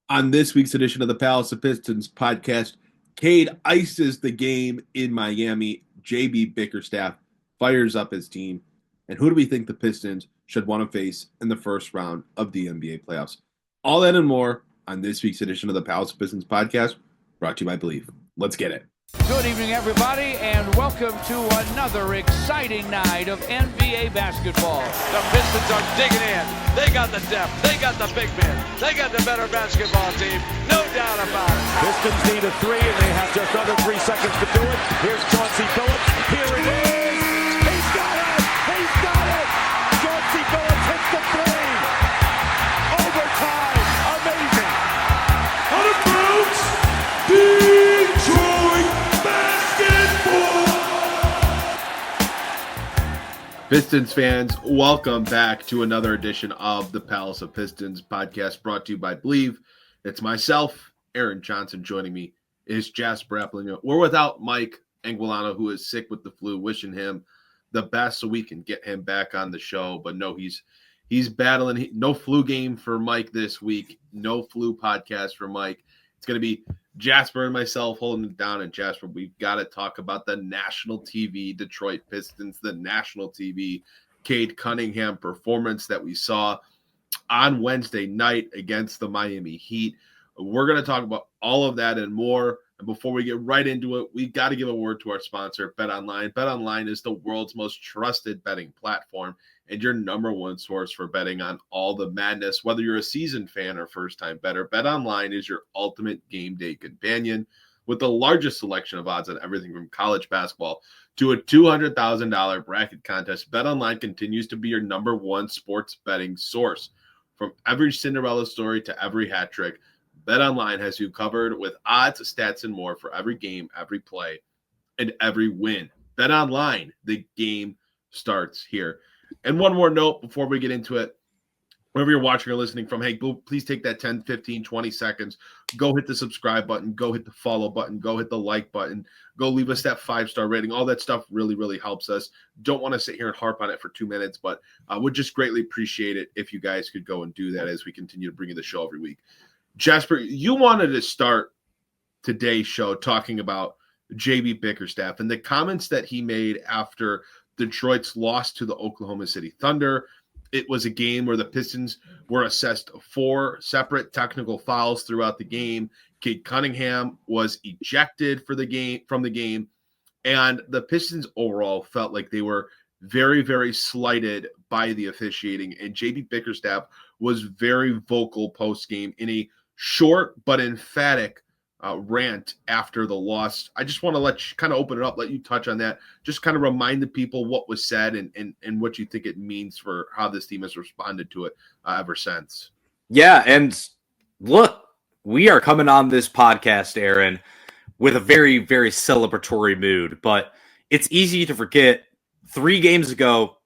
On this week's edition of the Palace of Pistons podcast, Cade ices the game in Miami. JB Bickerstaff fires up his team. And who do we think the Pistons should want to face in the first round of the NBA playoffs? All that and more on this week's edition of the Palace of Pistons podcast, brought to you by Believe. Let's get it. Good evening, everybody, and welcome to another exciting night of NBA basketball. The Pistons are digging in. They got the depth. They got the big men. They got the better basketball team. No doubt about it. Pistons need a three, and they have just under 3 seconds to do it. Here's Chauncey Billups. Here it is. He's got it. He's got it. Chauncey Billups hits the three. Overtime. Amazing. Out of bounds. Detroit basketball. Pistons fans, welcome back to another edition of the Palace of Pistons podcast, brought to you by Believe. It's myself, Aaron Johnson. Joining me is Jasper Apollonia. We're without Mike Anguilano, who is sick with the flu, wishing him the best so we can get him back on the show. But no, he's battling. No flu game for Mike this week. No flu podcast for Mike. It's going to be Jasper and myself holding it down. And Jasper, we've got to talk about the national TV Detroit Pistons, the national TV Cade Cunningham performance that we saw on Wednesday night against the Miami Heat. We're going to talk about all of that and more. And before we get right into it, we got to give a word to our sponsor, BetOnline. BetOnline is the world's most trusted betting platform and your number one source for betting on all the madness. Whether you're a seasoned fan or first-time bettor, BetOnline is your ultimate game day companion with the largest selection of odds on everything from college basketball to a $200,000 bracket contest. BetOnline continues to be your number one sports betting source. From every Cinderella story to every hat trick, BetOnline has you covered with odds, stats, and more for every game, every play, and every win. BetOnline, the game starts here. And one more note before we get into it. Wherever you're watching or listening from, hey, please take that 10, 15, 20 seconds. Go hit the subscribe button. Go hit the follow button. Go hit the like button. Go leave us that 5-star rating. All that stuff really, really helps us. Don't want to sit here and harp on it for 2 minutes, but would just greatly appreciate it if you guys could go and do that as we continue to bring you the show every week. Jasper, you wanted to start today's show talking about JB Bickerstaff and the comments that he made after Detroit's loss to the Oklahoma City Thunder. It was a game where the Pistons were assessed 4 separate technical fouls throughout the game. Cade Cunningham was ejected from the game, and the Pistons overall felt like they were very, very slighted by the officiating. And JB Bickerstaff was very vocal post-game in a short but emphatic rant after the loss. I just want to let you kind of open it up, let you touch on that, just kind of remind the people what was said and what you think it means for how this team has responded to it ever since. Yeah, and look, we are coming on this podcast, Aaron, with a very, very celebratory mood, but it's easy to forget 3 games ago,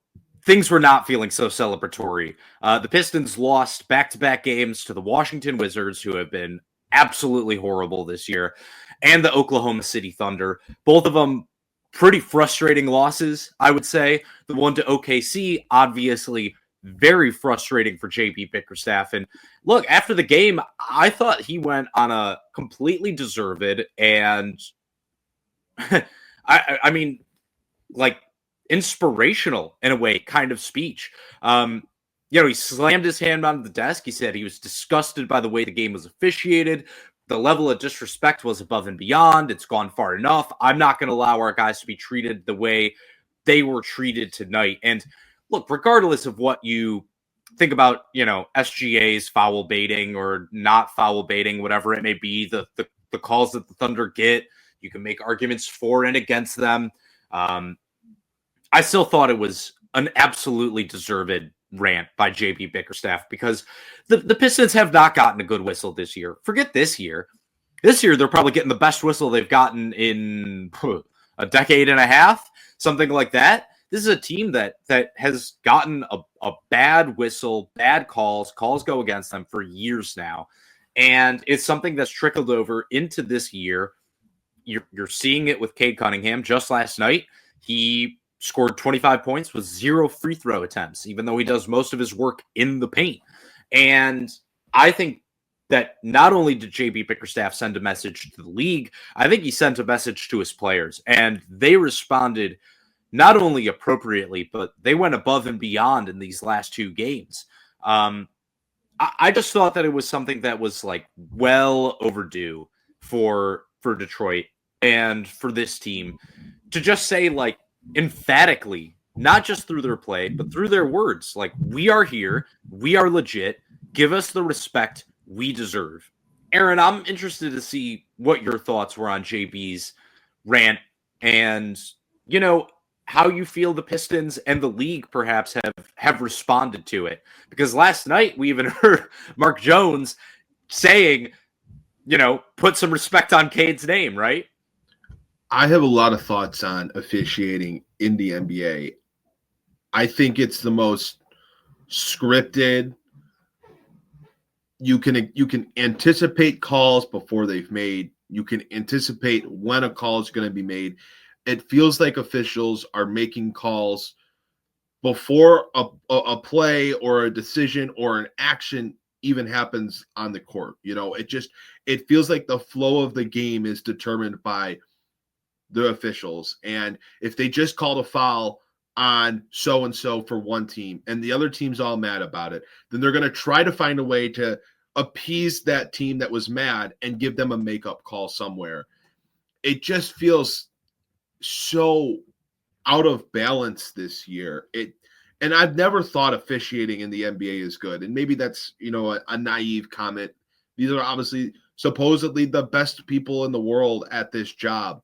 things were not feeling so celebratory. The Pistons lost back-to-back games to the Washington Wizards, who have been absolutely horrible this year, and the Oklahoma City Thunder. Both of them pretty frustrating losses, I would say. The one to OKC, obviously very frustrating for JB Bickerstaff. And look, after the game, I thought he went on a completely deserved and I mean, like, inspirational in a way kind of speech. He slammed his hand on the desk. He said he was disgusted by the way the game was officiated. The level of disrespect was above and beyond. It's gone far enough. I'm not going to allow our guys to be treated the way they were treated tonight. And look, regardless of what you think about, SGA's foul baiting or not foul baiting, whatever it may be, the calls that the Thunder get, you can make arguments for and against them. I still thought it was an absolutely deserved rant by JB Bickerstaff because the Pistons have not gotten a good whistle this year. Forget this year. This year, they're probably getting the best whistle they've gotten in a decade and a half, something like that. This is a team that has gotten a bad whistle, bad calls go against them for years now. And it's something that's trickled over into this year. You're seeing it with Cade Cunningham. Just last night, he scored 25 points with 0 free throw attempts, even though he does most of his work in the paint. And I think that not only did JB Bickerstaff send a message to the league, I think he sent a message to his players, and they responded not only appropriately, but they went above and beyond in these last 2 games. I just thought that it was something that was like well overdue for Detroit and for this team to just say, like, emphatically, not just through their play, but through their words, like, we are here, we are legit, give us the respect we deserve. Aaron, I'm interested to see what your thoughts were on JB's rant and, you know, how you feel the Pistons and the league perhaps have responded to it. Because last night we even heard Mark Jones saying, you know, put some respect on Cade's name, right? I have a lot of thoughts on officiating in the NBA. I think it's the most scripted. You can anticipate calls before they've made. You can anticipate when a call is going to be made. It feels like officials are making calls before a play or a decision or an action even happens on the court. You know, it feels like the flow of the game is determined by the officials. And if they just called a foul on so-and-so for one team and the other team's all mad about it, then they're going to try to find a way to appease that team that was mad and give them a makeup call somewhere. It just feels so out of balance this year. And I've never thought officiating in the NBA is good. And maybe that's, you know, a naive comment. These are obviously supposedly the best people in the world at this job.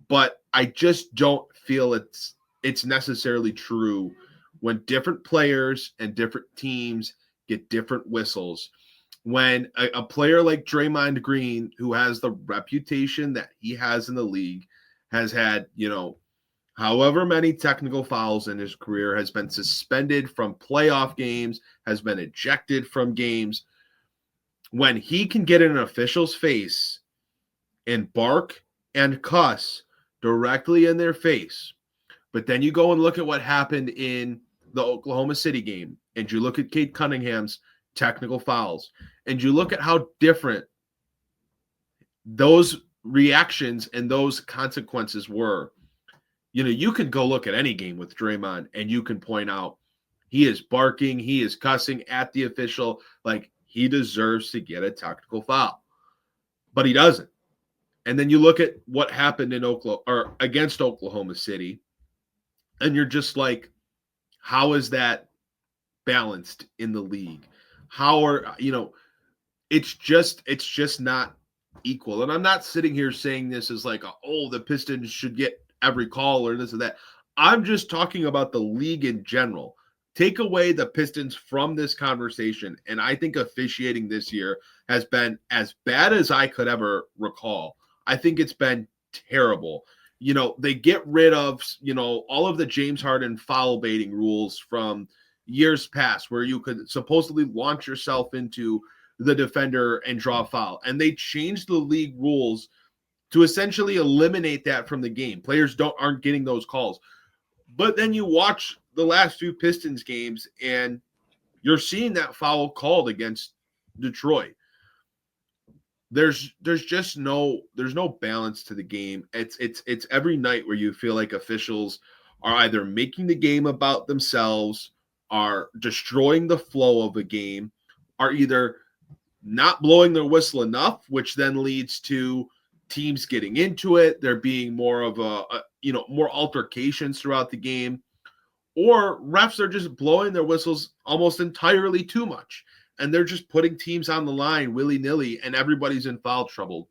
But I just don't feel it's necessarily true when different players and different teams get different whistles. When a player like Draymond Green, who has the reputation that he has in the league, has had, you know, however many technical fouls in his career, has been suspended from playoff games, has been ejected from games. When he can get in an official's face and bark and cuss directly in their face, but then you go and look at what happened in the Oklahoma City game, and you look at Cade Cunningham's technical fouls, and you look at how different those reactions and those consequences were. You know, you can go look at any game with Draymond and you can point out he is barking, he is cussing at the official like he deserves to get a technical foul, but he doesn't. And then you look at what happened in against Oklahoma City, and you're just like, how is that balanced in the league? How are, you know, it's just not equal. And I'm not sitting here saying this as like, oh, the Pistons should get every call or this or that. I'm just talking about the league in general. Take away the Pistons from this conversation, and I think officiating this year has been as bad as I could ever recall. I think it's been terrible. You know, they get rid of, you know, all of the James Harden foul baiting rules from years past where you could supposedly launch yourself into the defender and draw a foul. And they changed the league rules to essentially eliminate that from the game. Players aren't getting those calls. But then you watch the last 2 Pistons games and you're seeing that foul called against Detroit. There's no balance to the game. It's every night where you feel like officials are either making the game about themselves, are destroying the flow of a game, are either not blowing their whistle enough, which then leads to teams getting into it. There being more of more altercations throughout the game, or refs are just blowing their whistles almost entirely too much. And they're just putting teams on the line willy-nilly, and everybody's in foul trouble.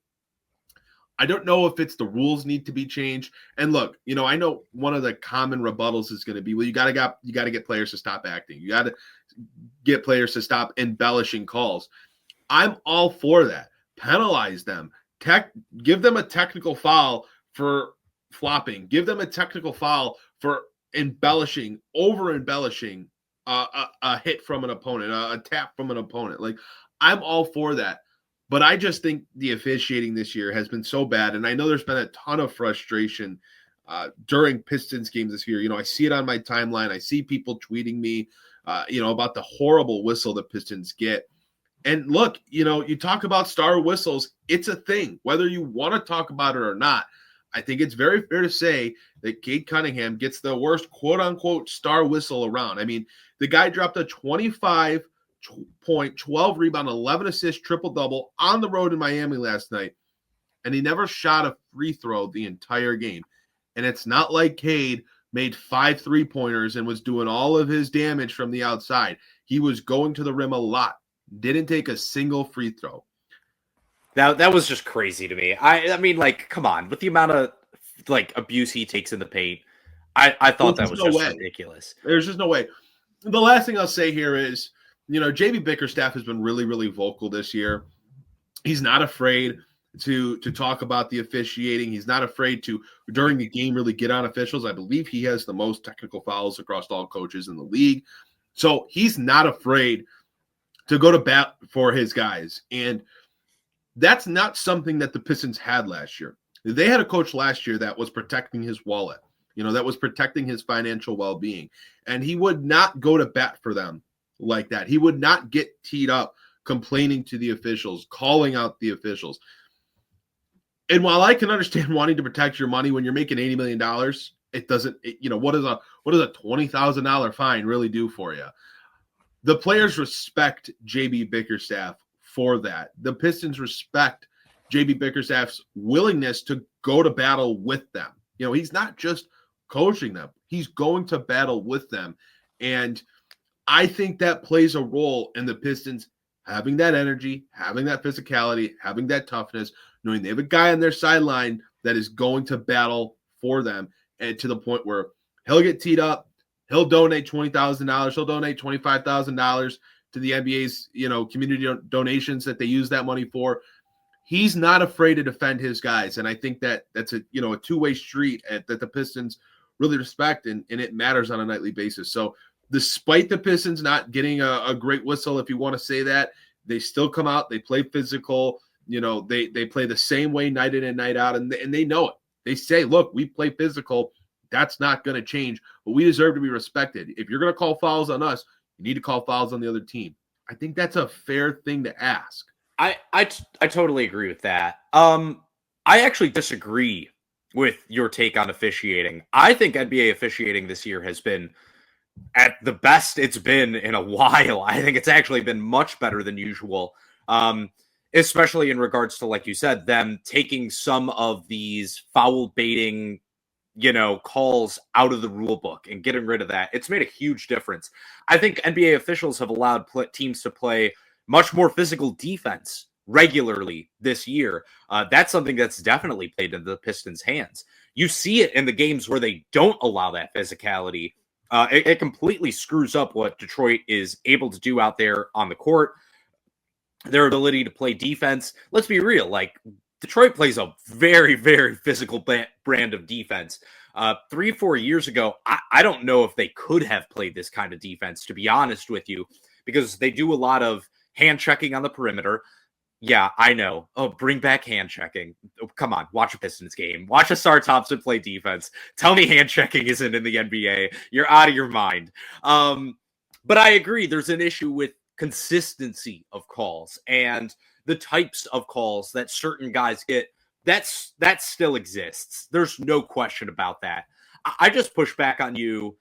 I don't know if it's the rules need to be changed. And look, you know, I know one of the common rebuttals is going to be, well, you got to get players to stop acting. You got to get players to stop embellishing calls. I'm all for that. Penalize them. Give them a technical foul for flopping. Give them a technical foul for over-embellishing a hit from an opponent, a tap from an opponent. Like, I'm all for that. But I just think the officiating this year has been so bad. And I know there's been a ton of frustration during Pistons games this year. You know, I see it on my timeline. I see people tweeting me, about the horrible whistle the Pistons get. And look, you talk about star whistles. It's a thing, whether you want to talk about it or not. I think it's very fair to say that Cade Cunningham gets the worst quote-unquote star whistle around. I mean, the guy dropped a 25-point, 12 rebound, 11 assist, triple-double on the road in Miami last night, and he never shot a free throw the entire game. And it's not like Cade made 5 3-pointers and was doing all of his damage from the outside. He was going to the rim a lot. Didn't take a single free throw. That was just crazy to me. I mean, like, come on, with the amount of like abuse he takes in the paint, I thought that was just ridiculous. There's just no way. The last thing I'll say here is, JB Bickerstaff has been really, really vocal this year. He's not afraid to talk about the officiating. He's not afraid to, during the game, really get on officials. I believe he has the most technical fouls across all coaches in the league. So he's not afraid to go to bat for his guys. And that's not something that the Pistons had last year. They had a coach last year that was protecting his wallet, that was protecting his financial well-being. And he would not go to bat for them like that. He would not get teed up complaining to the officials, calling out the officials. And while I can understand wanting to protect your money when you're making $80 million, it doesn't, what does a $20,000 fine really do for you? The players respect JB Bickerstaff for that. The Pistons respect JB Bickerstaff's willingness to go to battle with them. He's not just coaching them. He's going to battle with them. And I think that plays a role in the Pistons having that energy, having that physicality, having that toughness, knowing they have a guy on their sideline that is going to battle for them, and to the point where he'll get teed up, he'll donate $20,000, he'll donate $25,000 to the NBA's, community donations that they use that money for. He's not afraid to defend his guys, and I think that's a two-way street that the Pistons really respect, and it matters on a nightly basis. So despite the Pistons not getting a great whistle, if you want to say that, they still come out, they play physical, they play the same way night in and night out, and they know it. They say, look, we play physical. That's not going to change, but we deserve to be respected. If you're going to call fouls on us, you need to call fouls on the other team. I think that's a fair thing to ask. I totally agree with that. I actually disagree with your take on officiating. I think NBA officiating this year has been at the best it's been in a while. I think it's actually been much better than usual, especially in regards to, like you said, them taking some of these foul baiting calls out of the rule book and getting rid of that. It's made a huge difference. I think NBA officials have allowed teams to play much more physical defense regularly this year. That's something that's definitely played into the Pistons' hands. You see it in the games where they don't allow that physicality. It completely screws up what Detroit is able to do out there on the court. Their ability to play defense. Let's be real. Like, Detroit plays a very, very physical brand of defense. 3-4 years ago, I don't know if they could have played this kind of defense, to be honest with you, because they do a lot of hand checking on the perimeter. Yeah, I know. Oh, bring back hand checking. Oh, come on, watch a Pistons game. Watch Asar Thompson play defense. Tell me hand checking isn't in the NBA. You're out of your mind. But I agree, there's an issue with consistency of calls and the types of calls that certain guys get. That still exists. There's no question about that. I just push back on you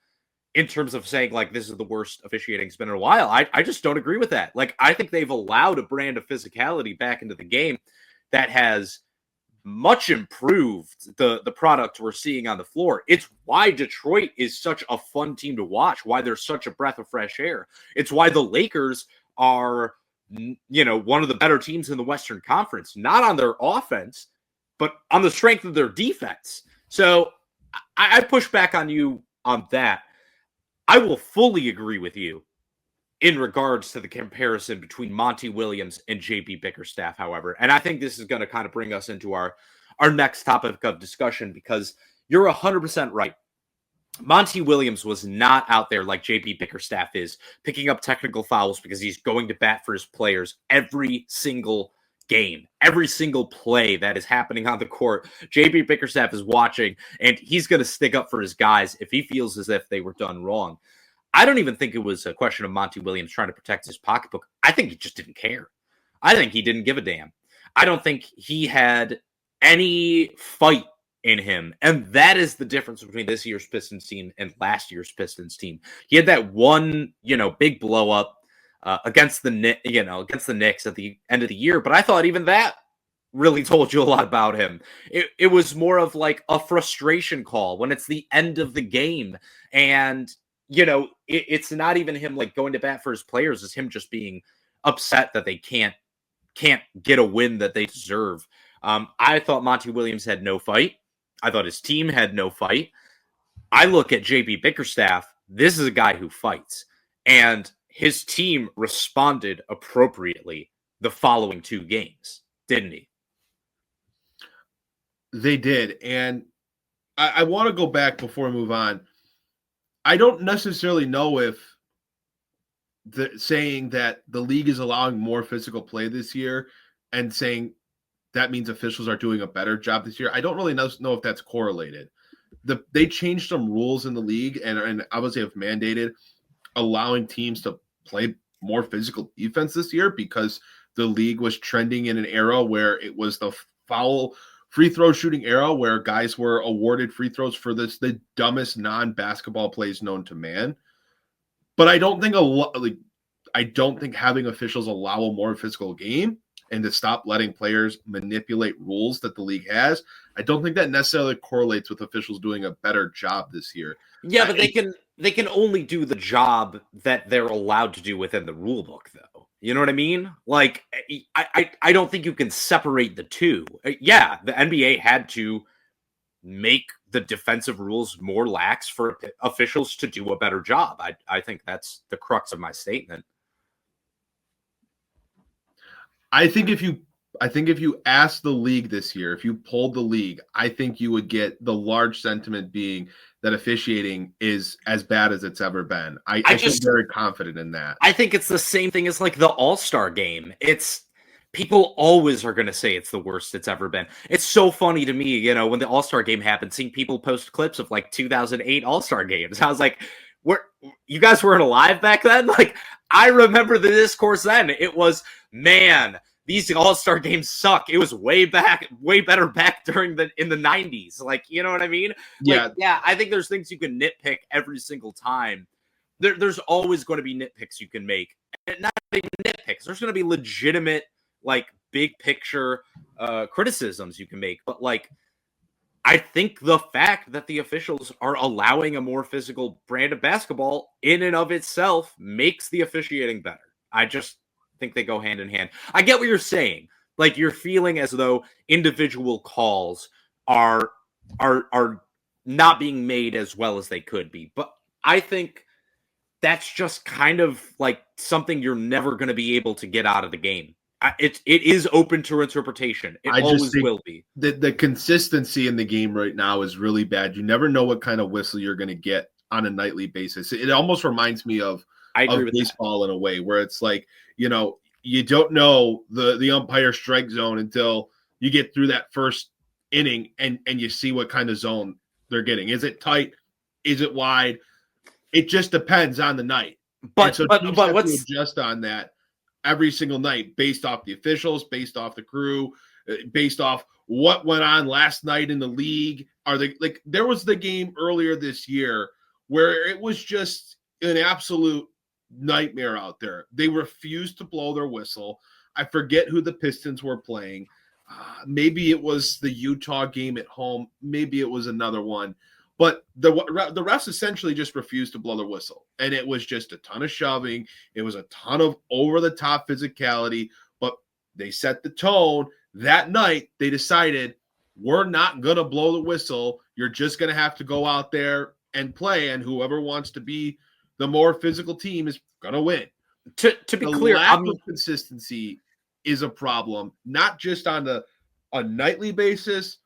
in terms of saying, like, this is the worst officiating it's been in a while. I just don't agree with that. Like, I think they've allowed a brand of physicality back into the game that has much improved the product we're seeing on the floor. It's why Detroit is such a fun team to watch, why they're such a breath of fresh air. It's why the Lakers are, one of the better teams in the Western Conference, not on their offense, but on the strength of their defense. So I push back on you on that. I will fully agree with you in regards to the comparison between Monty Williams and JB Bickerstaff, however. And I think this is going to kind of bring us into our next topic of discussion, because you're 100% right. Monty Williams was not out there like JB Bickerstaff is, picking up technical fouls because he's going to bat for his players every single game, every single play that is happening on the court. JB Bickerstaff is watching, and he's going to stick up for his guys if he feels as if they were done wrong. I don't even think it was a question of Monty Williams trying to protect his pocketbook. I think he just didn't care. I think he didn't give a damn. I don't think he had any fight in him. And that is the difference between this year's Pistons team and last year's Pistons team. He had that one, big blow up against the Knicks at the end of the year. But I thought even that really told you a lot about him. It was more of like a frustration call when it's the end of the game. And, it's not even him like going to bat for his players. It's him just being upset that they can't get a win that they deserve. I thought Monty Williams had no fight. I thought his team had no fight. I look at JB Bickerstaff. This is a guy who fights. And his team responded appropriately the following 2 games, didn't he? They did. And I want to go back before we move on. I don't necessarily know if saying that the league is allowing more physical play this year and saying that means officials are doing a better job this year. I don't really know if that's correlated. They changed some rules in the league and obviously have mandated allowing teams to play more physical defense this year because the league was trending in an era where it was the foul free throw shooting era where guys were awarded free throws for the dumbest non-basketball plays known to man. But I don't think having officials allow a more physical game and to stop letting players manipulate rules that the league has, I don't think that necessarily correlates with officials doing a better job this year. Yeah, but they can only do the job that they're allowed to do within the rule book, though. You know what I mean? Like, I don't think you can separate the two. Yeah, the NBA had to make the defensive rules more lax for officials to do a better job. I think that's the crux of my statement. I think if you asked the league this year, if you polled the league, I think you would get the large sentiment being that officiating is as bad as it's ever been. I feel very confident in that. I think it's the same thing as like the All-Star game. People always are going to say it's the worst it's ever been. It's so funny to me, when the All-Star game happened, seeing people post clips of like 2008 All-Star games. I was like, you guys weren't alive back then? Like, I remember the discourse then. It was, man, these All-Star games suck. It was way better back in the 90s. Like, you know what I mean? Yeah. Like, yeah, I think there's things you can nitpick every single time. There's always going to be nitpicks you can make. And not even nitpicks. There's going to be legitimate, like, big picture criticisms you can make. But, like, I think the fact that the officials are allowing a more physical brand of basketball in and of itself makes the officiating better. I just think they go hand in hand. I get what you're saying. Like, you're feeling as though individual calls are not being made as well as they could be. But I think that's just kind of like something you're never going to be able to get out of the game. It is open to interpretation. It always will be. The consistency in the game right now is really bad. You never know what kind of whistle you're going to get on a nightly basis. It almost reminds me of baseball in a way where it's like, you don't know the umpire strike zone until you get through that first inning and you see what kind of zone they're getting. Is it tight? Is it wide? It just depends on the night. But what's adjust on that every single night based off the officials, based off the crew, based off what went on last night in the league. There was the game earlier this year where it was just an absolute nightmare out there. They refused to blow their whistle. I forget who the Pistons were playing. Maybe it was the Utah game at home. Maybe it was another one. But the refs essentially just refused to blow their whistle. And it was just a ton of shoving. It was a ton of over-the-top physicality. But they set the tone. That night, they decided, we're not going to blow the whistle. You're just going to have to go out there and play. And whoever wants to be the more physical team is going to win. To be clear, lack of consistency is a problem, not just on a nightly basis,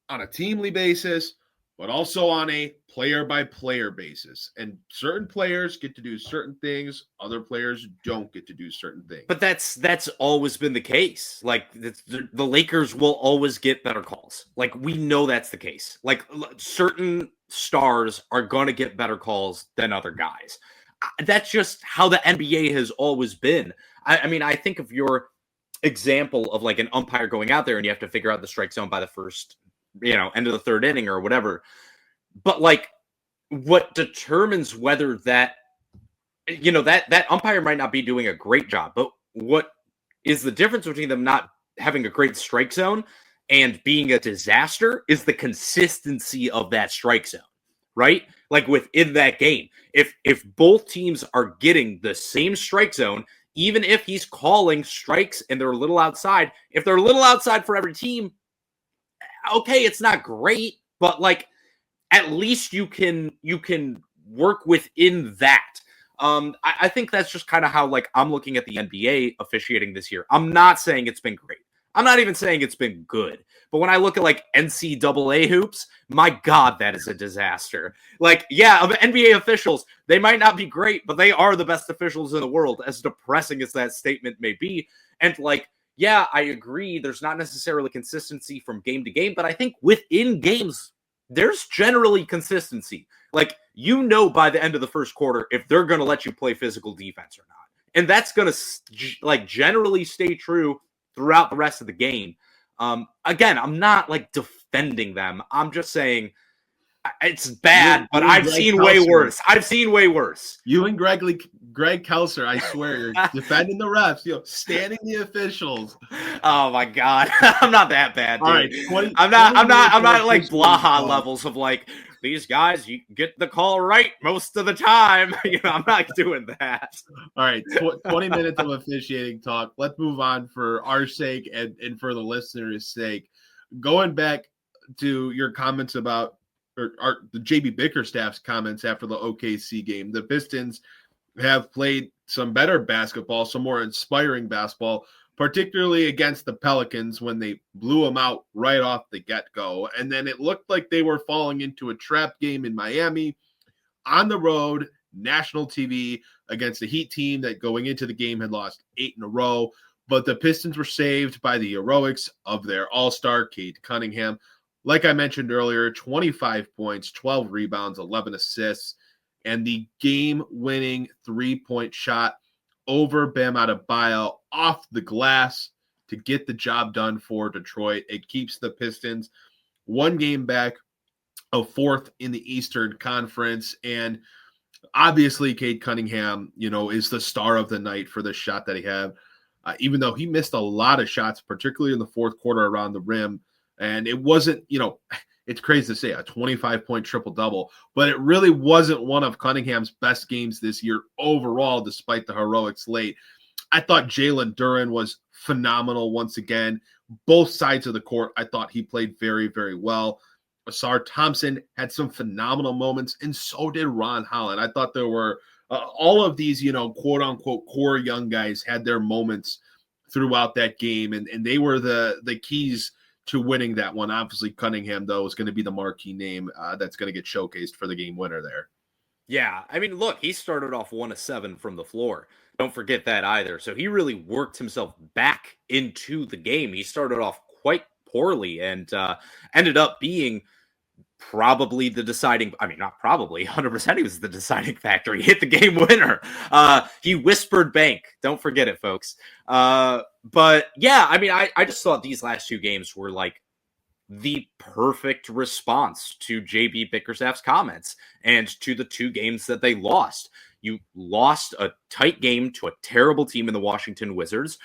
on a teamly basis, but also on a player-by-player basis. And certain players get to do certain things. Other players don't get to do certain things. But that's always been the case. Like, the Lakers will always get better calls. Like, we know that's the case. Like, certain stars are going to get better calls than other guys. That's just how the NBA has always been. I mean, I think of your example of like an umpire going out there and you have to figure out the strike zone by the first, end of the third inning or whatever. But like what determines whether that umpire might not be doing a great job, but what is the difference between them not having a great strike zone and being a disaster is the consistency of that strike zone, right? Like within that game, if both teams are getting the same strike zone, even if he's calling strikes and they're a little outside, if they're a little outside for every team, okay, it's not great, but like at least you can work within that. I think that's just kind of how like I'm looking at the NBA officiating this year. I'm not saying it's been great. I'm not even saying it's been good. But when I look at like NCAA hoops, my God, that is a disaster. Like, yeah, of NBA officials, they might not be great, but they are the best officials in the world, as depressing as that statement may be. And like, yeah, I agree. There's not necessarily consistency from game to game, but I think within games, there's generally consistency. Like, by the end of the first quarter, if they're going to let you play physical defense or not. And that's going to like generally stay true throughout the rest of the game. Again, I'm not like defending them. I'm just saying it's bad, but I've seen way worse. I've seen way worse. You and Greg Kelser, I swear, you're defending the refs, standing the officials. Oh my God, I'm not that bad, dude. All right, I'm not like Blaha levels of like these guys. You get the call right most of the time. I'm not doing that. All right, 20 minutes of officiating talk. Let's move on for our sake and for the listeners' sake. Going back to your comments about the JB Bickerstaff's comments after the OKC game. The Pistons have played some better basketball, some more inspiring basketball, particularly against the Pelicans when they blew them out right off the get-go. And then it looked like they were falling into a trap game in Miami on the road, national TV, against a Heat team that going into the game had lost 8 in a row. But the Pistons were saved by the heroics of their all-star, Cade Cunningham. Like I mentioned earlier, 25 points, 12 rebounds, 11 assists, and the game-winning three-point shot over Bam Adebayo off the glass to get the job done for Detroit. It keeps the Pistons one game back of 4th in the Eastern Conference, and obviously Cade Cunningham, is the star of the night for the shot that he had, even though he missed a lot of shots, particularly in the fourth quarter around the rim. And it wasn't, it's crazy to say a 25-point triple-double, but it really wasn't one of Cunningham's best games this year overall, despite the heroics late. I thought Jalen Duren was phenomenal once again. Both sides of the court, I thought he played very, very well. Ausar Thompson had some phenomenal moments, and so did Ron Holland. I thought there were all of these, quote-unquote core young guys had their moments throughout that game, and they were the keys to winning that one. Obviously, Cunningham, though, is going to be the marquee name that's going to get showcased for the game winner there. Yeah, I mean, look, he started off 1 of 7 from the floor. Don't forget that either. So he really worked himself back into the game. He started off quite poorly and ended up being probably the deciding, not probably, 100% he was the deciding factor. He hit the game winner. He whispered bank. Don't forget it, folks. But yeah, I just thought these last 2 games were like the perfect response to JB Bickerstaff's comments and to the 2 games that they lost. You lost a tight game to a terrible team in the Washington Wizards,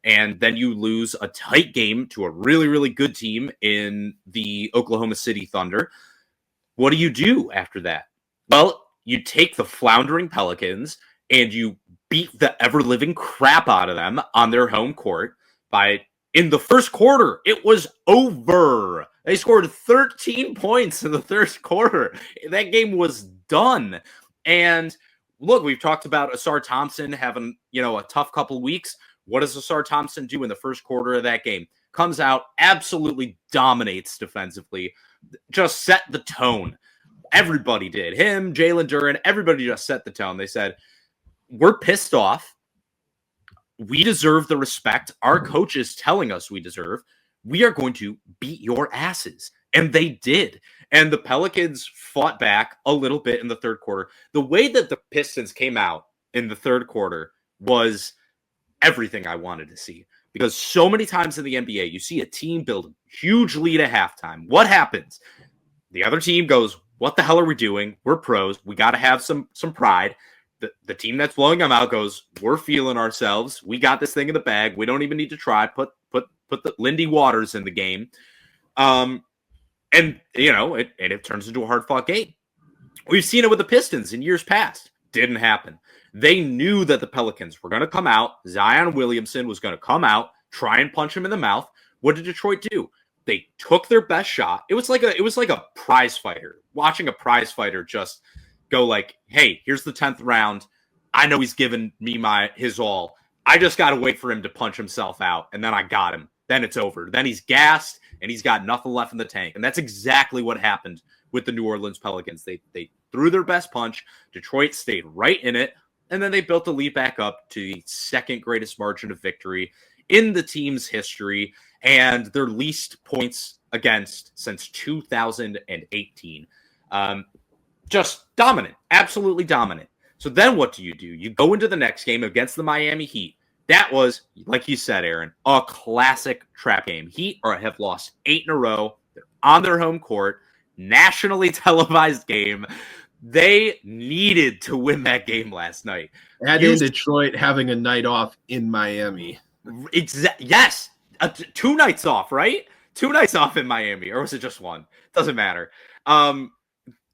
and then you lose a tight game to a really, really good team in the Oklahoma City Thunder. What do you do after that? Well, you take the floundering Pelicans and you beat the ever-living crap out of them on their home court in the first quarter. It was over. They scored 13 points in the third quarter. That game was done. And look, we've talked about Ausar Thompson having, a tough couple weeks. What does Ausar Thompson do in the first quarter of that game? Comes out, absolutely dominates defensively, just set the tone. Everybody did. Him, Jalen Duren, everybody just set the tone. They said, we're pissed off. We deserve the respect our coach is telling us we deserve. We are going to beat your asses. And they did. And the Pelicans fought back a little bit in the third quarter. The way that the Pistons came out in the third quarter was everything I wanted to see. Because so many times in the NBA, you see a team build a huge lead at halftime. What happens? The other team goes, what the hell are we doing? We're pros. We got to have some pride. The team that's blowing them out goes, we're feeling ourselves. We got this thing in the bag. We don't even need to try. Put the Lindy Waters in the game. And, it turns into a hard-fought game. We've seen it with the Pistons in years past. Didn't happen. They knew that the Pelicans were going to come out. Zion Williamson was going to come out, try and punch him in the mouth. What did Detroit do? They took their best shot. It was like a prize fighter. Watching a prize fighter just go like, hey, here's the 10th round. I know he's given me his all. I just got to wait for him to punch himself out, and then I got him. Then it's over. Then he's gassed, and he's got nothing left in the tank. And that's exactly what happened with the New Orleans Pelicans. They threw their best punch. Detroit stayed right in it, and then they built the lead back up to the second greatest margin of victory in the team's history and their least points against since 2018. Just dominant, absolutely dominant. So then what do? You go into the next game against the Miami Heat. That was, like you said, Aaron, a classic trap game. Heat have lost 8 in a row. They're on their home court, nationally televised game. They needed to win that game last night. Add in Detroit having a night off in Miami. Yes. 2 nights off, right? 2 nights off in Miami. Or was it just one? Doesn't matter.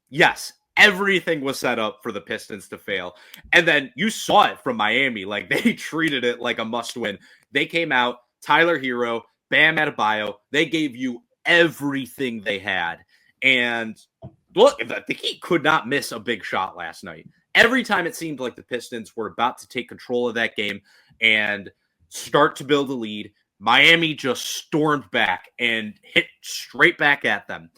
Yes. Everything was set up for the Pistons to fail. And then you saw it from Miami. Like, they treated it like a must-win. They came out, Tyler Hero, Bam Adebayo. They gave you everything they had. And look, the Heat could not miss a big shot last night. Every time it seemed like the Pistons were about to take control of that game and start to build a lead, Miami just stormed back and hit straight back at them.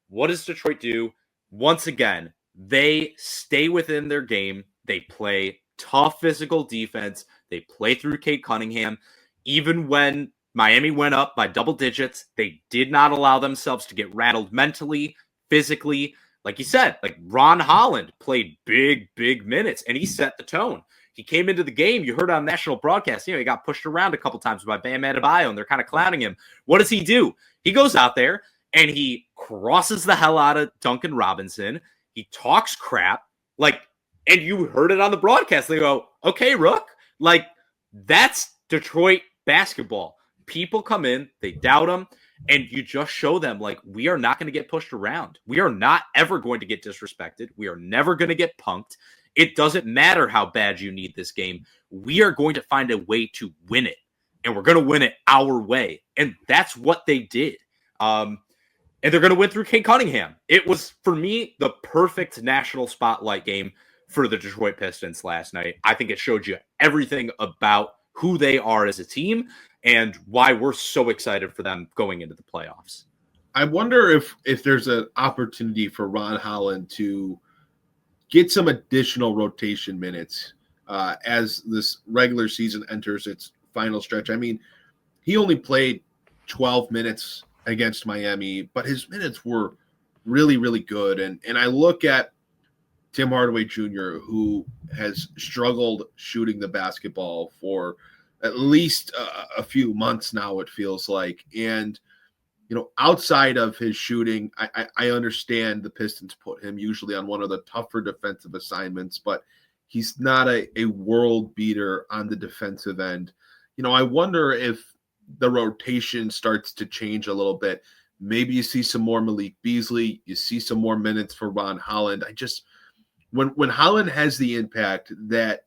What does Detroit do? Once again, they stay within their game. They play tough physical defense. They play through Cade Cunningham. Even when Miami went up by double digits, they did not allow themselves to get rattled mentally, physically. Like you said, like Ron Holland played big minutes, and he set the tone. He came into the game. You heard on national broadcast, he got pushed around a couple times by Bam Adebayo, and they're kind of clowning him. What does he do? He goes out there, and he crosses the hell out of Duncan Robinson. He talks crap, and you heard it on the broadcast. They go, okay, Rook, that's Detroit basketball. People come in, they doubt him, and you just show them, we are not going to get pushed around. We are not ever going to get disrespected. We are never going to get punked. It doesn't matter how bad you need this game. We are going to find a way to win it, and we're going to win it our way. And that's what they did. And they're going to win through Cade Cunningham. It was, for me, the perfect national spotlight game for the Detroit Pistons last night. I think it showed you everything about who they are as a team and why we're so excited for them going into the playoffs. I wonder if there's an opportunity for Ron Holland to get some additional rotation minutes as this regular season enters its final stretch. I mean, he only played 12 minutes against Miami, but his minutes were really, really good. And I look at Tim Hardaway Jr., who has struggled shooting the basketball for at least a few months now, it feels like. And, outside of his shooting, I understand the Pistons put him usually on one of the tougher defensive assignments, but he's not a world beater on the defensive end. I wonder if the rotation starts to change a little bit. Maybe you see some more Malik Beasley. You see some more minutes for Ron Holland. When Holland has the impact that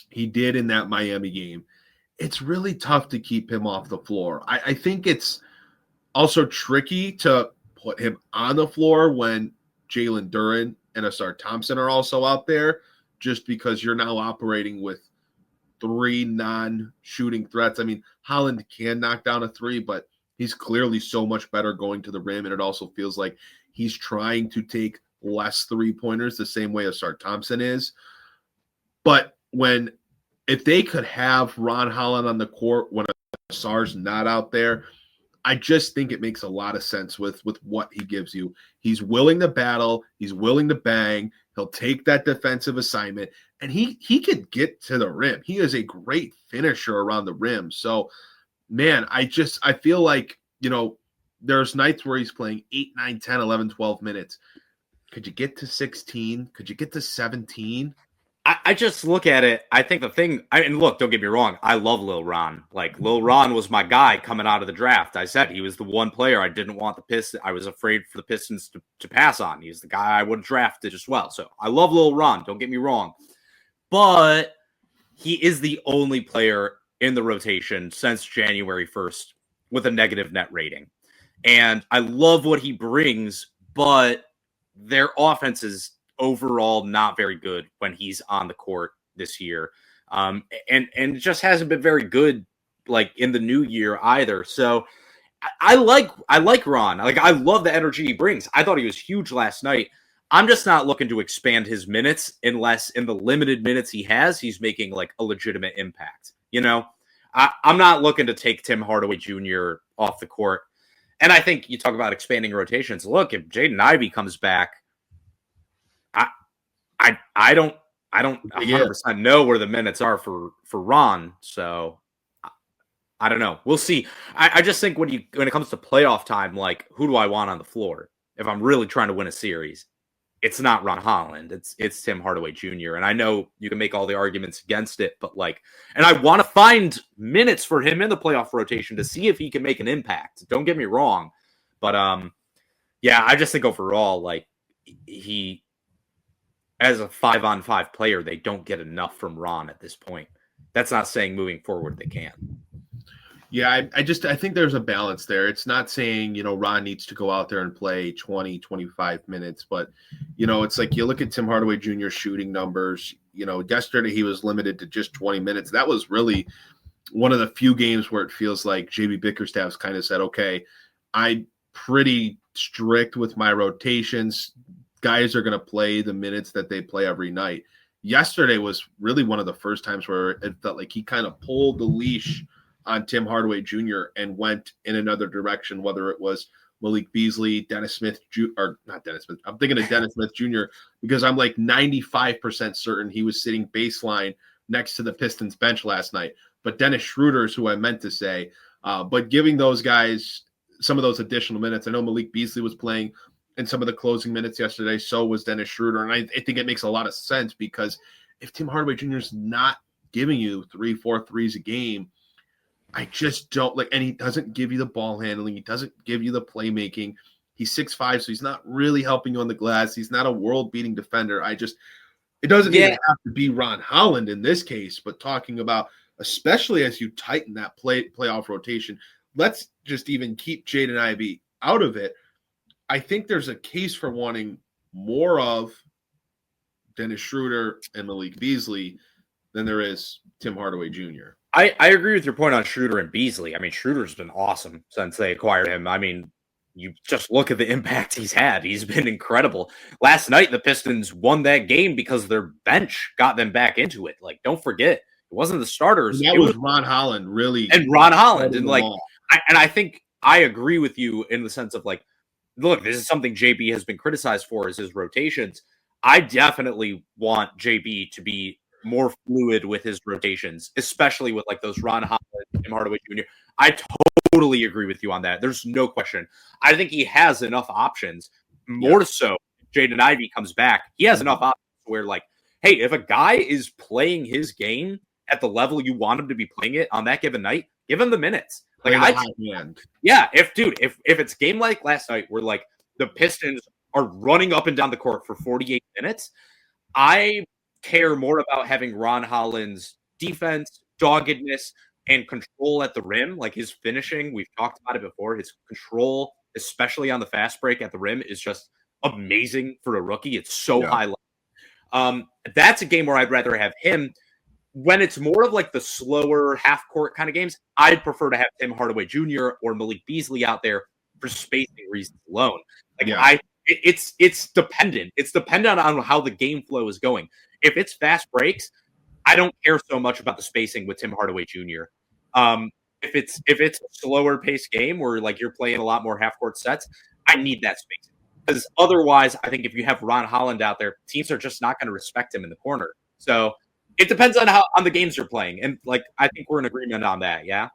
he did in that Miami game, it's really tough to keep him off the floor. I think it's also tricky to put him on the floor when Jalen Duren and Asar Thompson are also out there, just because you're now operating with 3 non-shooting threats. I mean, Holland can knock down a 3, but he's clearly so much better going to the rim, and it also feels like he's trying to take less 3-pointers the same way Asar Thompson is. But if they could have Ron Holland on the court when Asar's not out there, I just think it makes a lot of sense with what he gives you. He's willing to battle. He's willing to bang. He'll take that defensive assignment, and he could get to the rim. He is a great finisher around the rim. So, man, I feel like, there's nights where he's playing 8, 9, 10, 11, 12 minutes. Could you get to 16? Could you get to 17? I just look at it. I think the thing, and look, don't get me wrong. I love Lil Ron. Like, Lil Ron was my guy coming out of the draft. I said he was the one player I didn't want the Pistons. I was afraid for the Pistons to pass on. He's the guy I would have drafted as well. So I love Lil Ron. Don't get me wrong. But he is the only player in the rotation since January 1st with a negative net rating. And I love what he brings, but their offense is overall not very good when he's on the court this year. And it just hasn't been very good like in the new year either. So I like Ron. Like, I love the energy he brings. I thought he was huge last night. I'm just not looking to expand his minutes unless in the limited minutes he has, he's making like a legitimate impact. I'm not looking to take Tim Hardaway Jr. off the court. And I think you talk about expanding rotations. Look, if Jaden Ivey comes back, I don't 100% know where the minutes are for Ron. So I don't know. We'll see. I just think when it comes to playoff time, like, who do I want on the floor? If I'm really trying to win a series, it's not Ron Holland. It's Tim Hardaway Jr. And I know you can make all the arguments against it, but and I want to find minutes for him in the playoff rotation to see if he can make an impact. Don't get me wrong. But yeah, I just think overall, like, he, as a 5-on-5 player, they don't get enough from Ron at this point. That's not saying moving forward they can't. Yeah, I think there's a balance there. It's not saying, Ron needs to go out there and play 20, 25 minutes, but, it's like you look at Tim Hardaway Jr. shooting numbers. Yesterday he was limited to just 20 minutes. That was really one of the few games where it feels like JB Bickerstaff's kind of said, okay, I'm pretty strict with my rotations. Guys are going to play the minutes that they play every night. Yesterday was really one of the first times where it felt like he kind of pulled the leash on Tim Hardaway Jr. and went in another direction, whether it was Malik Beasley, Dennis Smith, or not Dennis Smith. I'm thinking of Dennis Smith Jr. because I'm like 95% certain he was sitting baseline next to the Pistons bench last night. But Dennis Schroeder is who I meant to say. But giving those guys some of those additional minutes. I know Malik Beasley was playing in some of the closing minutes yesterday. So was Dennis Schroeder. And I think it makes a lot of sense because if Tim Hardaway Jr. is not giving you 3-4 threes a game, I just don't like, and he doesn't give you the ball handling. He doesn't give you the playmaking. He's 6'5", so he's not really helping you on the glass. He's not a world-beating defender. It doesn't even have to be Ron Holland in this case, but talking about, especially as you tighten that playoff rotation, let's just even keep Jaden Ivey out of it. I think there's a case for wanting more of Dennis Schroeder and Malik Beasley than there is Tim Hardaway Jr. I agree with your point on Schroeder and Beasley. I mean, Schroeder's been awesome since they acquired him. I mean, you just look at the impact he's had. He's been incredible. Last night, the Pistons won that game because their bench got them back into it. Like, don't forget, it wasn't the starters. It was Ron Holland, really. And Ron Holland. And, like, I think I agree with you in the sense of, like, look, this is something JB has been criticized for is his rotations. I definitely want JB to be more fluid with his rotations, especially with like those Ron Holland and Hardaway Jr. I totally agree with you on that. There's no question. I think he has enough options. More so, Jaden Ivey comes back. He has enough options where, like, hey, if a guy is playing his game at the level you want him to be playing it on that given night, give him the minutes. Like, if it's game like last night where like the Pistons are running up and down the court for 48 minutes, I care more about having Ron Holland's defense, doggedness, and control at the rim, like his finishing. We've talked about it before. His control, especially on the fast break at the rim, is just amazing for a rookie. It's so high level. That's a game where I'd rather have him. When it's more of like the slower half-court kind of games, I'd prefer to have Tim Hardaway Jr. or Malik Beasley out there for spacing reasons alone. It's dependent. It's dependent on how the game flow is going. If it's fast breaks, I don't care so much about the spacing with Tim Hardaway Jr. if it's a slower paced game where like you're playing a lot more half court sets, I need that space. Because otherwise, I think if you have Ron Holland out there, teams are just not going to respect him in the corner. So it depends on the games you're playing. And like I think we're in agreement on that, yeah?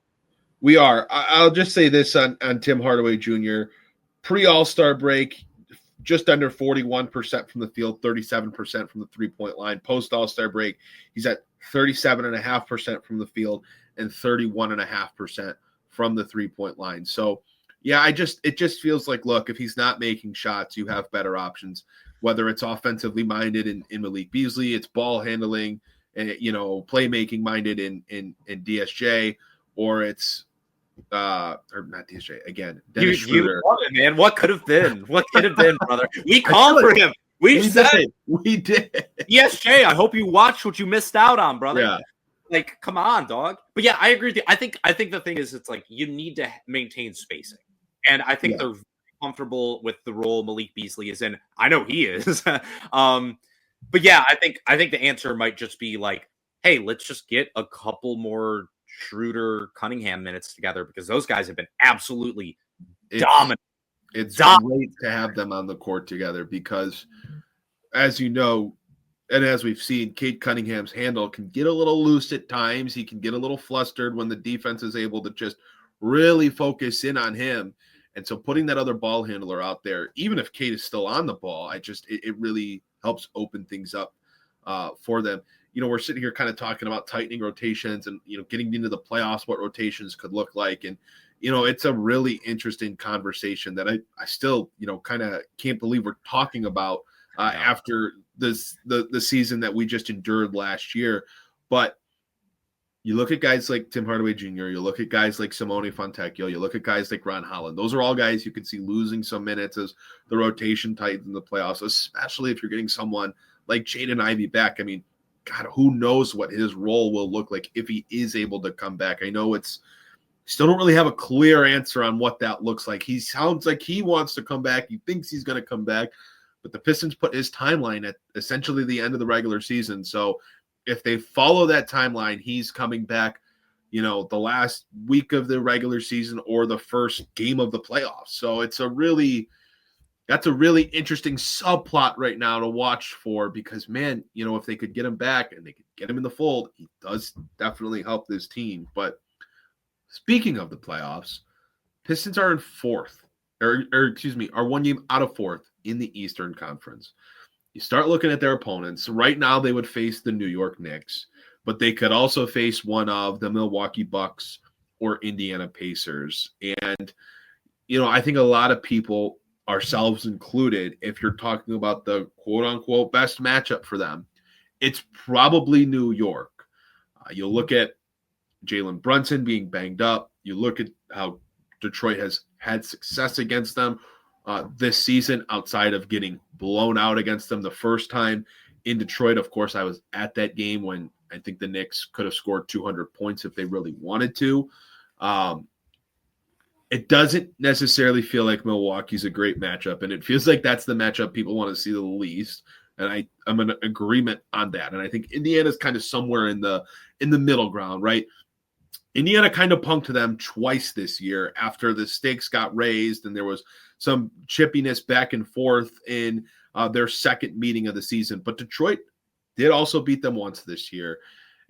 We are. I'll just say this on Tim Hardaway Jr. Pre-All-Star break, just under 41% from the field, 37% from the three-point line. Post-All-Star break, he's at 37.5% from the field and 31.5% from the three-point line. So, yeah, it just feels like, look, if he's not making shots, you have better options, whether it's offensively minded in Malik Beasley, it's ball handling, and playmaking minded in DSJ, or it's or not DSJ again. Dennis Schroeder. You love it, man. What could have been? What could have been, brother? We called for him. We did. DSJ, I hope you watched what you missed out on, brother. Yeah. Like, come on, dog. But yeah, I agree with you. I think the thing is, it's like you need to maintain spacing, and I think they're comfortable with the role Malik Beasley is in. I know he is. But yeah, I think the answer might just be like, hey, let's just get a couple more Schroeder Cunningham minutes together, because those guys have been absolutely dominant. It's great to have them on the court together because, as you know, and as we've seen, Cade Cunningham's handle can get a little loose at times. He can get a little flustered when the defense is able to just really focus in on him. And so putting that other ball handler out there, even if Cade is still on the ball, it really helps open things up for them. We're sitting here kind of talking about tightening rotations and, getting into the playoffs, what rotations could look like. And, it's a really interesting conversation that I still, kind of can't believe we're talking about after the season that we just endured last year. But you look at guys like Tim Hardaway Jr., you look at guys like Simone Fontecchio, you look at guys like Ron Holland. Those are all guys you could see losing some minutes as the rotation tightens in the playoffs, especially if you're getting someone like Jaden Ivey back. I mean, God, who knows what his role will look like if he is able to come back. I know still don't really have a clear answer on what that looks like. He sounds like he wants to come back. He thinks he's going to come back, but the Pistons put his timeline at essentially the end of the regular season. So if they follow that timeline, he's coming back, the last week of the regular season or the first game of the playoffs. So that's a really interesting subplot right now to watch for, because, man, if they could get him back and they could get him in the fold, he does definitely help this team. But speaking of the playoffs, Pistons are in fourth, are one game out of fourth in the Eastern Conference. You start looking at their opponents. Right now they would face the New York Knicks, but they could also face one of the Milwaukee Bucks or Indiana Pacers. And, I think a lot of people, ourselves included, if you're talking about the quote-unquote best matchup for them, it's probably New York. You'll look at Jalen Brunson being banged up. You look at how Detroit has had success against them this season outside of getting blown out against them the first time in Detroit. Of course, I was at that game when I think the Knicks could have scored 200 points if they really wanted to. It doesn't necessarily feel like Milwaukee's a great matchup, and it feels like that's the matchup people want to see the least. And I'm in agreement on that. And I think Indiana's kind of somewhere in the middle ground, right? Indiana kind of punked them twice this year after the stakes got raised and there was some chippiness back and forth in their second meeting of the season. But Detroit did also beat them once this year.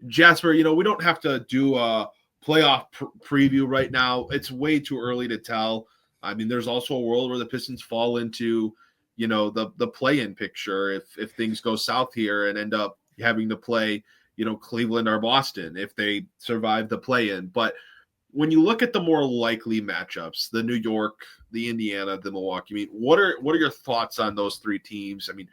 Jasper, we don't have to do a playoff preview right now. It's way too early to tell. I mean, there's also a world where the Pistons fall into, the play-in picture if things go south here and end up having to play, Cleveland or Boston if they survive the play-in. But when you look at the more likely matchups, the New York, the Indiana, the Milwaukee, I mean, what are your thoughts on those three teams? I mean,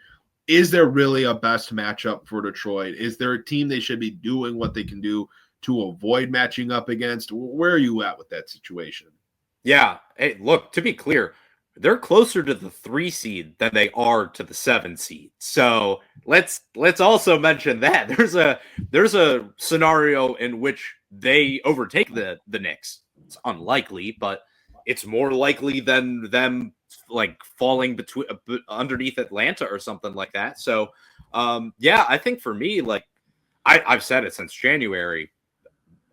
is there really a best matchup for Detroit? Is there a team they should be doing what they can do to avoid matching up against? Where are you at with that situation? Yeah. Hey, look, to be clear, they're closer to the 3 seed than they are to the 7 seed. So let's also mention that there's a scenario in which they overtake the Knicks. It's unlikely, but it's more likely than them like falling underneath Atlanta or something like that. So yeah, I think for me, like I've said it since January,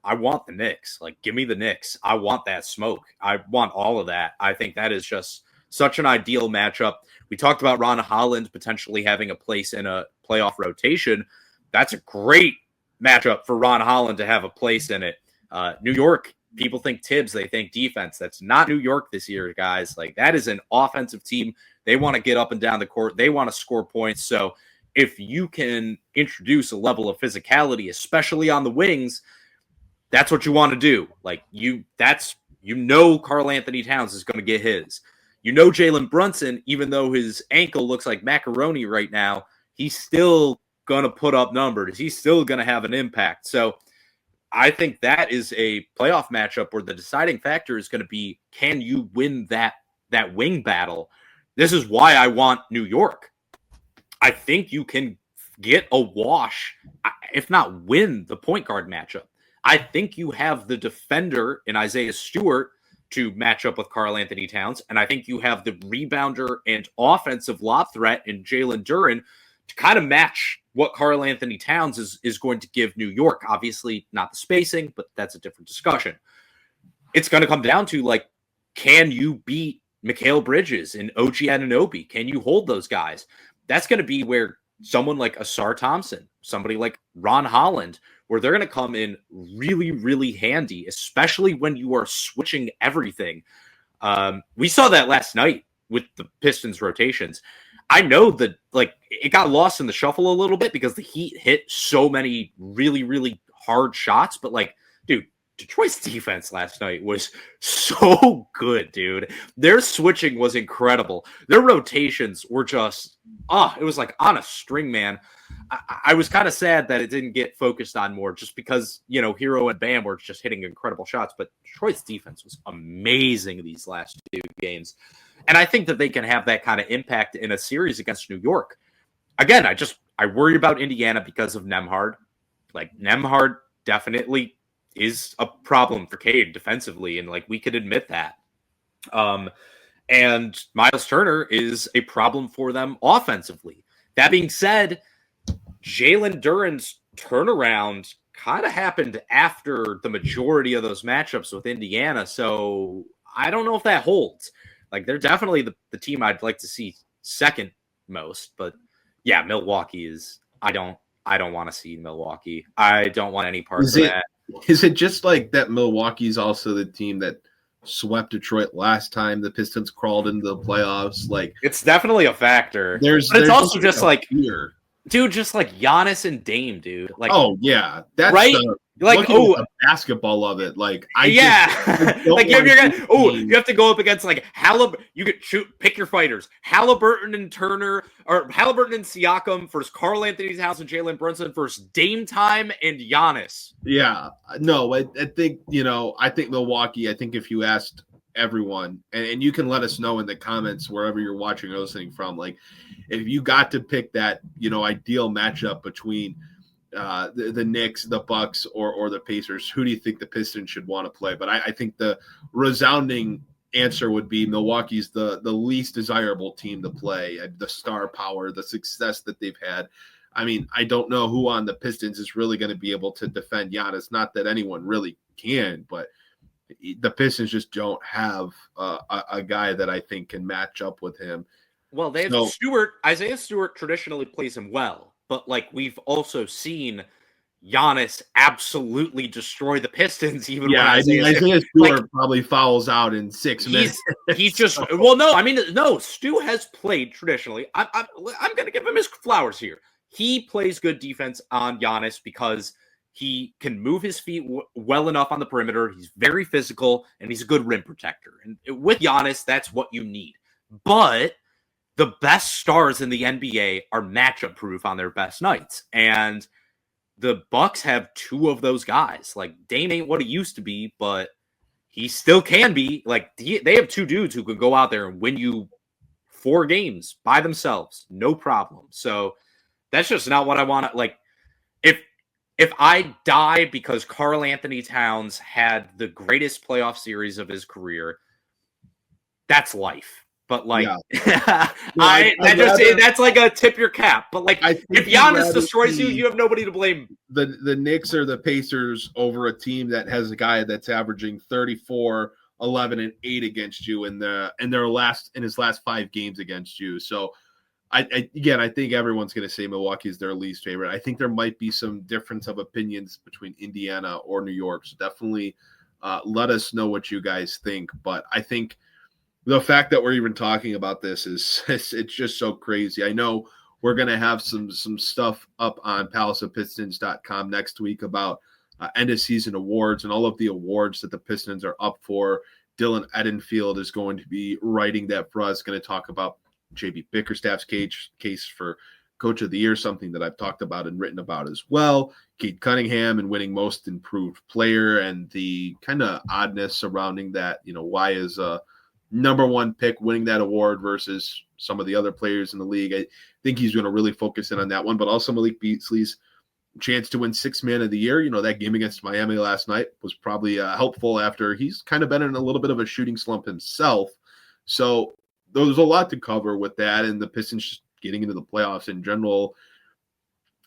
I want the Knicks. Like, give me the Knicks. I want that smoke. I want all of that. I think that is just such an ideal matchup. We talked about Ron Holland potentially having a place in a playoff rotation. That's a great matchup for Ron Holland to have a place in it. New York, people think Tibbs, they think defense. That's not New York this year, guys. Like, that is an offensive team. They want to get up and down the court. They want to score points. So if you can introduce a level of physicality, especially on the wings, that's what you want to do. Like, Karl Anthony Towns is going to get his. Jalen Brunson, even though his ankle looks like macaroni right now, he's still going to put up numbers. He's still going to have an impact. So I think that is a playoff matchup where the deciding factor is going to be, can you win that wing battle? This is why I want New York. I think you can get a wash, if not win, the point guard matchup. I think you have the defender in Isaiah Stewart to match up with Karl Anthony Towns, and I think you have the rebounder and offensive lob threat in Jalen Duren to kind of match what Karl Anthony Towns is going to give New York. Obviously, not the spacing, but that's a different discussion. It's going to come down to, like, can you beat Mikal Bridges and OG Anunoby? Can you hold those guys? That's going to be where someone like Asar Thompson, somebody like Ron Holland, where they're going to come in really, really handy, especially when you are switching everything. We saw that last night with the Pistons rotations. I know that, like, it got lost in the shuffle a little bit because the Heat hit so many really, really hard shots. But, like, dude, Detroit's defense last night was so good, dude. Their switching was incredible. Their rotations were just, it was like on a string, man. I was kind of sad that it didn't get focused on more just because, Hero and Bam were just hitting incredible shots. But Detroit's defense was amazing these last two games. And I think that they can have that kind of impact in a series against New York. Again, I worry about Indiana because of Nembhard. Like, Nembhard definitely is a problem for Cade defensively, and, like, we could admit that. And Miles Turner is a problem for them offensively. That being said, Jalen Duren's turnaround kind of happened after the majority of those matchups with Indiana, so I don't know if that holds. Like, they're definitely the team I'd like to see second most, but yeah, Milwaukee is. I don't want to see Milwaukee. I don't want any part of that. Is it just like that Milwaukee's also the team that swept Detroit last time the Pistons crawled into the playoffs? Like, it's definitely a factor. But it's also just like fear. Dude, just like Giannis and Dame, dude. Like, oh yeah, that's right. The basketball of it. Like, you have to go up against, like, Halliburton. You could pick your fighters. Halliburton and Turner, or Halliburton and Siakam versus Karl Anthony Towns and Jalen Brunson versus Dame Time and Giannis. Yeah, no, I think I think Milwaukee. I think if you asked everyone, and you can let us know in the comments wherever you're watching or listening from, like, if you got to pick that ideal matchup between the Knicks, the Bucks, or the Pacers, who do you think the Pistons should want to play? But I think the resounding answer would be Milwaukee's the least desirable team to play. The star power, the success that they've had. I mean, I don't know who on the Pistons is really going to be able to defend Giannis. Not that anyone really can, but the Pistons just don't have a guy that I think can match up with him. Well, they have Isaiah Stewart traditionally plays him well. But, like, we've also seen Giannis absolutely destroy the Pistons. Even when Isaiah Stewart probably fouls out in 6 minutes. He's just Stu has played traditionally. I'm going to give him his flowers here. He plays good defense on Giannis because he can move his feet well enough on the perimeter. He's very physical, and he's a good rim protector. And with Giannis, that's what you need. But the best stars in the NBA are matchup proof on their best nights. And the Bucks have two of those guys. Like, Dame ain't what he used to be, but he still can be. Like, they have two dudes who could go out there and win you 4 games by themselves. No problem. So that's just not what I want to, like, if I die because Karl Anthony Towns had the greatest playoff series of his career, that's life. But like, Yeah. that's like a tip your cap. But like, if Giannis destroys you, you have nobody to blame. The Knicks or the Pacers over a team that has a guy that's averaging 34, 11, and 8 against you in his last 5 games against you. So I think everyone's going to say Milwaukee is their least favorite. I think there might be some difference of opinions between Indiana or New York. So definitely let us know what you guys think. But I think the fact that we're even talking about this it's just so crazy. I know we're going to have some stuff up on palaceofpistons.com next week about end of season awards and all of the awards that the Pistons are up for. Dylan Edenfield is going to be writing that for us, going to talk about JB Bickerstaff's case for Coach of the Year, something that I've talked about and written about as well. Cade Cunningham and winning Most Improved Player and the kind of oddness surrounding that. Why is a number 1 pick winning that award versus some of the other players in the league? I think he's going to really focus in on that one, but also Malik Beasley's chance to win 6th Man of the Year. That game against Miami last night was probably helpful after he's kind of been in a little bit of a shooting slump himself. So there's a lot to cover with that, and the Pistons just getting into the playoffs in general.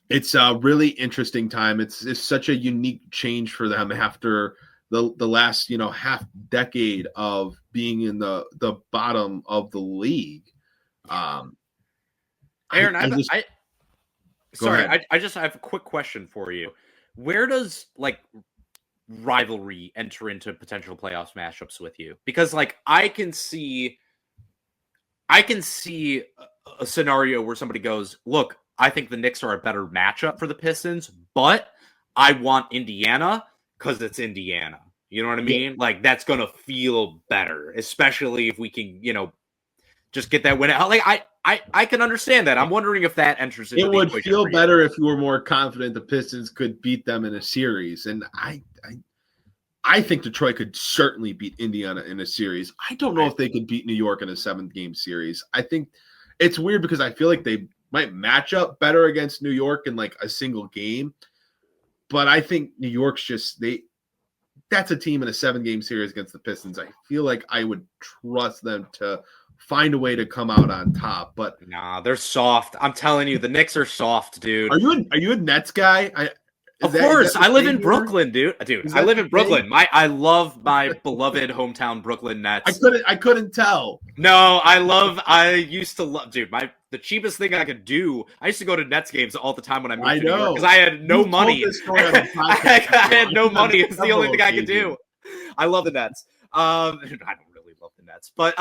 It's a really interesting time. It's such a unique change for them after the last half decade of being in the bottom of the league. Aaron, I have a quick question for you. Where does rivalry enter into potential playoffs matchups with you? Because I can see a scenario where somebody goes, look, I think the Knicks are a better matchup for the Pistons, but I want Indiana because it's Indiana. You know what I mean? That's going to feel better, especially if we can, just get that win out. I can understand that. I'm wondering if that enters into it the would equation feel for you. better if you were more confident the Pistons could beat them in a series. And I think Detroit could certainly beat Indiana in a series. I don't know if they could beat New York in a 7-game series. I think it's weird because I feel like they might match up better against New York in a single game. But I think New York's that's a team in a 7-game series against the Pistons. I feel like I would trust them to find a way to come out on top. But nah, they're soft. I'm telling you, the Knicks are soft, dude. Are you a Nets guy? Of course, I live in Brooklyn, dude. I live in Brooklyn. I love my beloved hometown Brooklyn Nets. I couldn't tell. No, I used to love, dude. The cheapest thing I could do. I used to go to Nets games all the time when I moved to New York because I had no money. I had no money. It's the only thing I could do. I love the Nets. I don't really love the Nets, but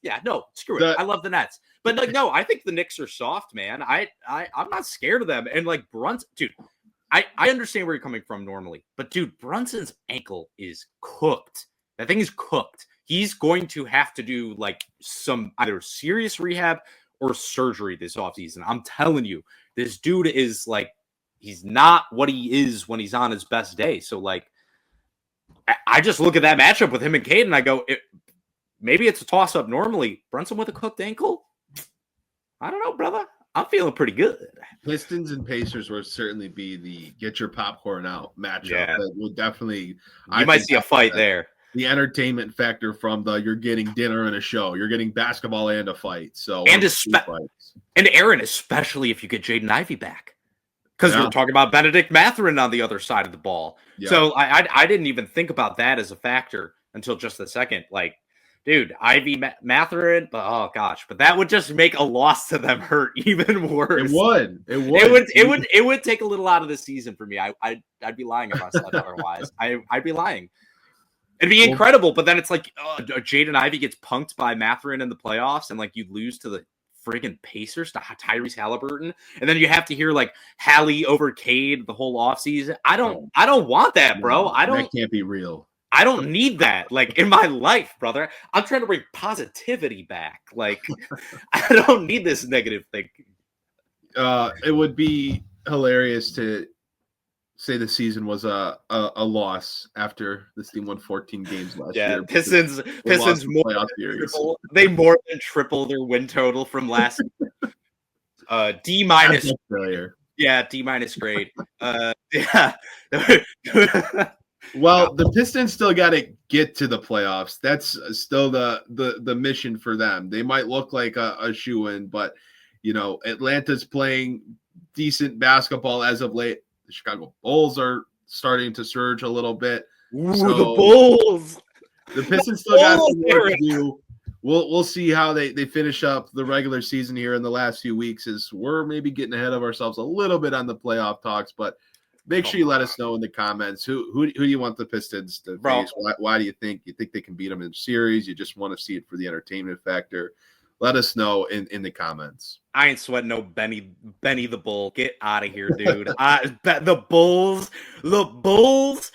yeah, no, screw it. I love the Nets, but no, I think the Knicks are soft, man. I'm not scared of them, and Brunson, dude. I understand where you're coming from normally, but dude, Brunson's ankle is cooked. That thing is cooked. He's going to have to do some either serious rehab or surgery this offseason. I'm telling you, this dude is he's not what he is when he's on his best day. So I just look at that matchup with him and Cade and I go, maybe it's a toss up normally. Brunson with a cooked ankle? I don't know, brother. I'm feeling pretty good. Pistons and Pacers will certainly be the get your popcorn out matchup. Yeah. That will definitely. You might see a fight there. The entertainment factor from you're getting dinner and a show, you're getting basketball and a fight. So and Aaron, especially if you get Jaden Ivey back, because we're talking about Benedict Mathurin on the other side of the ball. Yeah. So I didn't even think about that as a factor until just a second. Dude, Ivy Mathurin, but oh gosh, but that would just make a loss to them hurt even worse. It would take a little out of the season for me. I'd be lying if I said otherwise. I'd be lying. It'd be incredible, but then it's Jaden Ivey gets punked by Mathurin in the playoffs, and you lose to the friggin' Pacers to Tyrese Halliburton, and then you have to hear Hallie over Cade the whole offseason. I don't want that, bro. That can't be real. I don't need that, in my life, brother. I'm trying to bring positivity back. I don't need this negative thinking. It would be hilarious to say the season was a loss after this team won 14 games last year. Pistons they more than triple their win total from last D minus. Yeah, D minus grade. Yeah. Well, the Pistons still got to get to the playoffs. That's still the mission for them. They might look like a shoo-in, but Atlanta's playing decent basketball as of late. The Chicago Bulls are starting to surge a little bit. Ooh, so the Bulls. The Pistons still got some work to do. We'll see how they finish up the regular season here in the last few weeks, as we're maybe getting ahead of ourselves a little bit on the playoff talks, but make sure you let us know in the comments who do you want the Pistons to face? Why do you think they can beat them in series? You just want to see it for the entertainment factor? Let us know in the comments. I ain't sweating no Benny the Bull. Get out of here, dude. The Bulls, Matas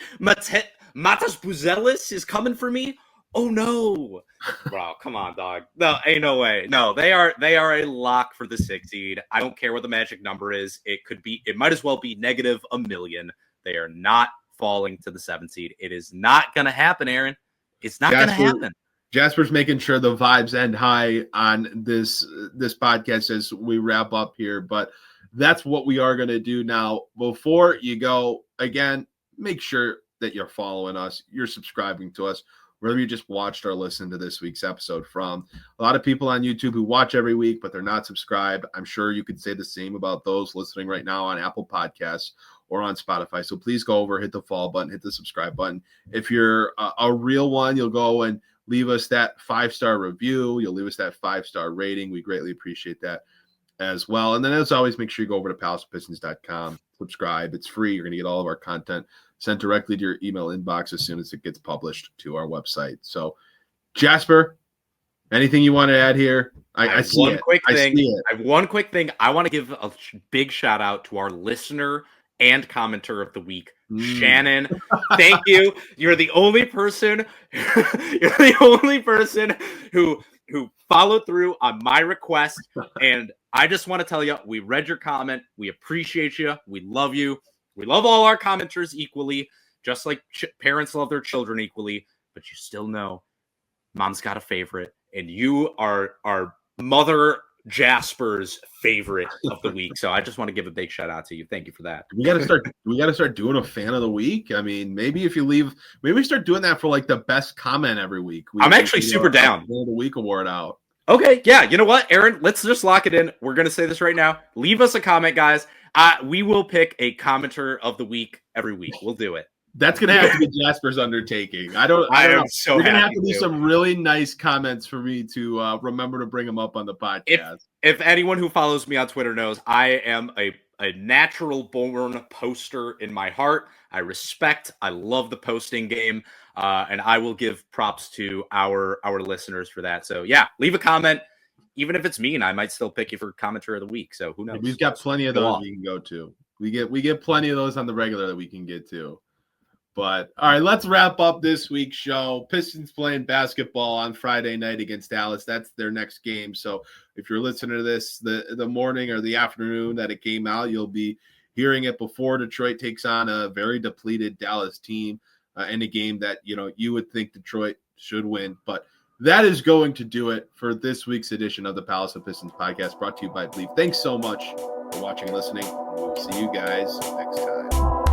Buzelis is coming for me. Oh no, bro, come on, dog. No, ain't no way. No, they are a lock for the 6th seed. I don't care what the magic number is. It might as well be -1 million. They are not falling to the 7th seed. It is not gonna happen, Aaron. It's not gonna happen. Jasper's making sure the vibes end high on this podcast as we wrap up here, but that's what we are gonna do now. Before you go, again, make sure that you're following us, you're subscribing to us, whether you just watched or listened to this week's episode from. A lot of people on YouTube who watch every week, but they're not subscribed. I'm sure you could say the same about those listening right now on Apple Podcasts or on Spotify. So please go over, hit the follow button, hit the subscribe button. If you're a real one, you'll go and leave us that 5-star review. You'll leave us that 5-star rating. We greatly appreciate that as well. And then as always, make sure you go over to palaceofpistons.com, subscribe. It's free. You're going to get all of our content sent directly to your email inbox as soon as it gets published to our website. So, Jasper, anything you want to add here? I see it. I We got to start doing a fan of the week. I mean, maybe we start doing that for like the best comment every week. I'm actually super down. Fan of the week award out. Okay, yeah. You know what, Aaron? Let's just lock it in. We're gonna say this right now. Leave us a comment, guys. We will pick a commenter of the week every week. We'll do it. That's gonna have to be Jasper's undertaking. I don't know. So we're gonna have to do some really nice comments for me to remember to bring them up on the podcast. If anyone who follows me on Twitter knows, I am a natural born poster in my heart. I love the posting game, and I will give props to our listeners for that. So yeah, leave a comment. Even if it's mean, I might still pick you for commenter of the week. So who knows? We've got plenty of those we can go to. We get plenty of those on the regular that we can get to. But all right, let's wrap up this week's show. Pistons playing basketball on Friday night against Dallas. That's their next game. So if you're listening to this the morning or the afternoon that it came out, you'll be hearing it before Detroit takes on a very depleted Dallas team in a game that you would think Detroit should win. But that is going to do it for this week's edition of the Palace of Pistons podcast, brought to you by Believe. Thanks so much for watching and listening. We'll see you guys next time.